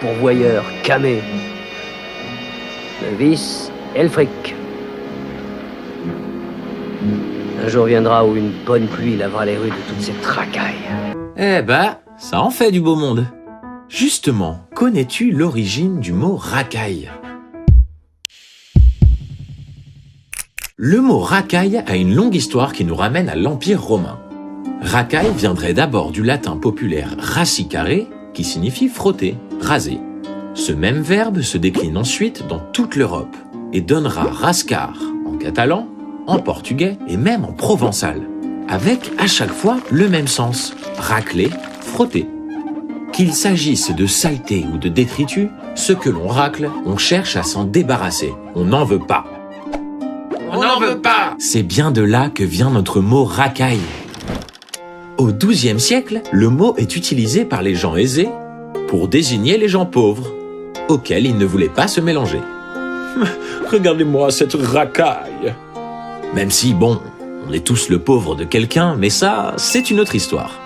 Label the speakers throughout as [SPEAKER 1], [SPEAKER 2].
[SPEAKER 1] pourvoyeur camé. Le vice et le fric. Un jour viendra où une bonne pluie lavera les rues de toute cette racaille.
[SPEAKER 2] Eh ben, ça en fait du beau monde. Justement, connais-tu l'origine du mot racaille? Le mot racaille a une longue histoire qui nous ramène à l'Empire romain. Racaille viendrait d'abord du latin populaire racicare, qui signifie frotter, raser. Ce même verbe se décline ensuite dans toute l'Europe et donnera rascar en catalan, en portugais et même en provençal, avec à chaque fois le même sens, racler, frotter. Qu'il s'agisse de saleté ou de détritus, ce que l'on racle, on cherche à s'en débarrasser, on n'en veut pas. On n'en veut pas! C'est bien de là que vient notre mot racaille. Au XIIe siècle, le mot est utilisé par les gens aisés pour désigner les gens pauvres, auxquels ils ne voulaient pas se mélanger. Regardez-moi cette racaille! Même si, bon, on est tous le pauvre de quelqu'un, mais ça, c'est une autre histoire.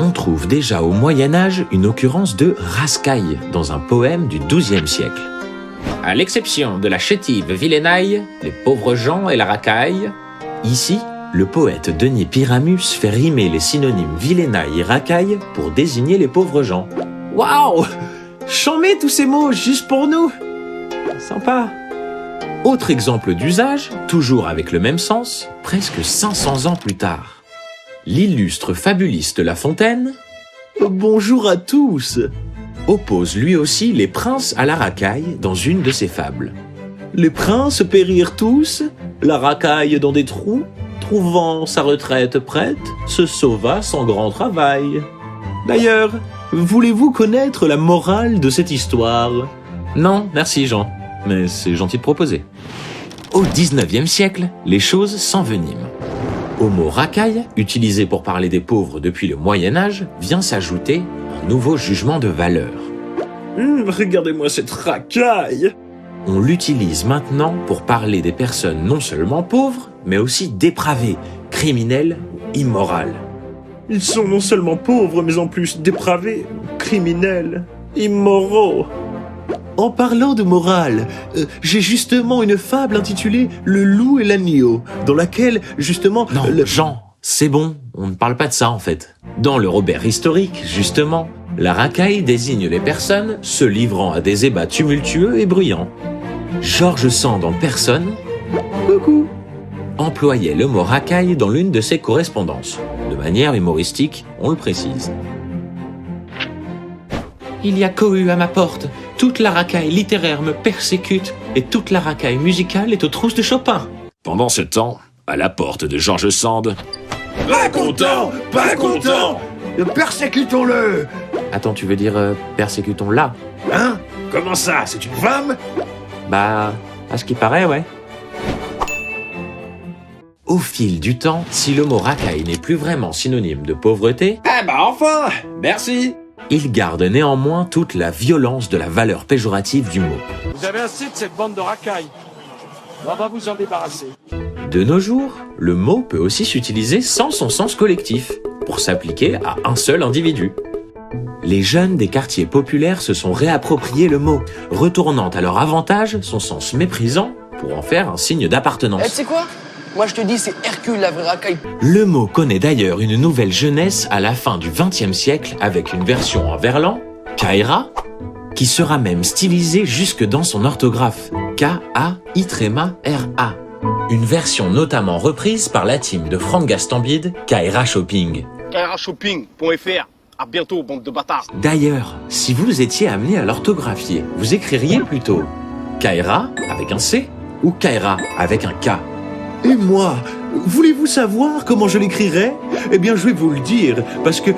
[SPEAKER 2] On trouve déjà au Moyen-Âge une occurrence de rascaille dans un poème du XIIe siècle. À l'exception de la chétive vilainaille, les pauvres gens et la racaille. Ici, le poète Denis Pyramus fait rimer les synonymes vilainaille et racaille pour désigner les pauvres gens. Waouh! Chambé tous ces mots juste pour nous! Sympa! Autre exemple d'usage, toujours avec le même sens, presque 500 ans plus tard. L'illustre fabuliste La Fontaine, bonjour à tous, oppose lui aussi les princes à la racaille dans une de ses fables. Les princes périrent tous, la racaille dans des trous, trouvant sa retraite prête, se sauva sans grand travail. D'ailleurs, voulez-vous connaître la morale de cette histoire? Non, merci Jean, mais c'est gentil de proposer. Au XIXe siècle, les choses s'enveniment. Au mot racaille, utilisé pour parler des pauvres depuis le Moyen-Âge, vient s'ajouter un nouveau jugement de valeur. Regardez-moi cette racaille! On l'utilise maintenant pour parler des personnes non seulement pauvres, mais aussi dépravées, criminelles ou immorales. Ils sont non seulement pauvres, mais en plus dépravés, criminels, immoraux. En parlant de morale, j'ai justement une fable intitulée « Le loup et l'agneau », dans laquelle, justement... Non, Jean, c'est bon, on ne parle pas de ça en fait. Dans le Robert historique, justement, la racaille désigne les personnes se livrant à des ébats tumultueux et bruyants. George Sand en personne, coucou, employait le mot racaille dans l'une de ses correspondances. De manière humoristique, on le précise. Il y a cohue à ma porte, toute la racaille littéraire me persécute et toute la racaille musicale est aux trousses de Chopin. Pendant ce temps, à la porte de George Sand...
[SPEAKER 3] Pas content! Pas content! Persécutons-le!
[SPEAKER 2] Attends, tu veux dire persécutons-la?
[SPEAKER 3] Hein? Comment ça? C'est une femme?
[SPEAKER 2] Bah, à ce qui paraît, ouais. Au fil du temps, si le mot racaille n'est plus vraiment synonyme de pauvreté...
[SPEAKER 3] Eh ben enfin! Merci!
[SPEAKER 2] Il garde néanmoins toute la violence de la valeur péjorative du mot.
[SPEAKER 4] Vous avez assez de cette bande de racailles. On va vous en débarrasser.
[SPEAKER 2] De nos jours, le mot peut aussi s'utiliser sans son sens collectif, pour s'appliquer à un seul individu. Les jeunes des quartiers populaires se sont réappropriés le mot, retournant à leur avantage son sens méprisant pour en faire un signe d'appartenance.
[SPEAKER 5] Tu sais quoi? Moi je te dis, c'est Hercule la vraie racaille.
[SPEAKER 2] Le mot connaît d'ailleurs une nouvelle jeunesse à la fin du XXe siècle avec une version en verlan, Kaira, qui sera même stylisée jusque dans son orthographe, K-A-I-R-A. Une version notamment reprise par la team de Franck Gastambide, Kaira Shopping.
[SPEAKER 4] KairaShopping.fr. À bientôt, bande de bâtards.
[SPEAKER 2] D'ailleurs, si vous étiez amené à l'orthographier, vous écririez plutôt Kaira avec un C ou Kaira avec un K.
[SPEAKER 3] Et moi, voulez-vous savoir comment je l'écrirais? Eh bien, je vais vous le dire, parce que